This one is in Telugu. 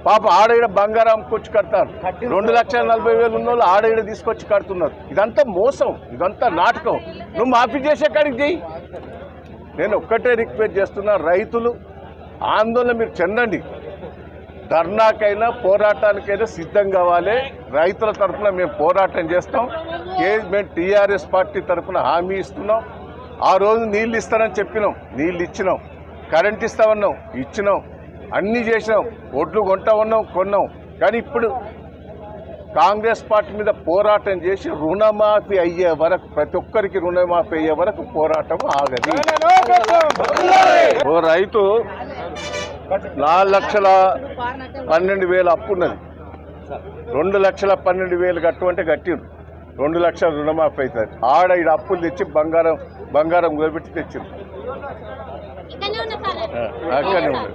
పాప ఆడ బంగారం కొచ్చి కడతారు. 2,40,000 ఉన్నోళ్ళు ఆడ తీసుకొచ్చి కడుతున్నారు. ఇదంతా మోసం, ఇదంతా నాటకం. నువ్వు మాఫీ చేసే కాడికి చెయ్యి. నేను ఒక్కటే రిక్వెస్ట్ చేస్తున్నా, రైతులు ఆందోళన మీరు చెందండి. ధర్నాకైనా పోరాటానికైనా సిద్ధం కావాలి. రైతుల తరఫున మేము పోరాటం చేస్తాం. మేము టీఆర్ఎస్ పార్టీ తరఫున హామీ ఇస్తున్నాం. ఆ రోజు నీళ్ళు ఇస్తానని చెప్పినాం, నీళ్ళు ఇచ్చినాం. కరెంట్ ఇస్తామన్నాం, ఇచ్చినాం. అన్నీ చేసినాం. ఒడ్లు కొంటా ఉన్నాం, కొన్నాం. కానీ ఇప్పుడు కాంగ్రెస్ పార్టీ మీద పోరాటం చేసి రుణమాఫీ అయ్యే వరకు, ప్రతి ఒక్కరికి రుణమాఫీ అయ్యే వరకు పోరాటం ఆగది. ఓ రైతు 4,12,000 అప్పు ఉన్నది. 2,12,000 కట్టమంటే కట్టిరు. 2 లక్షల రుణమాఫీ అవుతుంది. ఆడ ఈడ అప్పులు తెచ్చి బంగారం కుదబెట్టి తెచ్చింది. అక్కడనే ఉన్నది.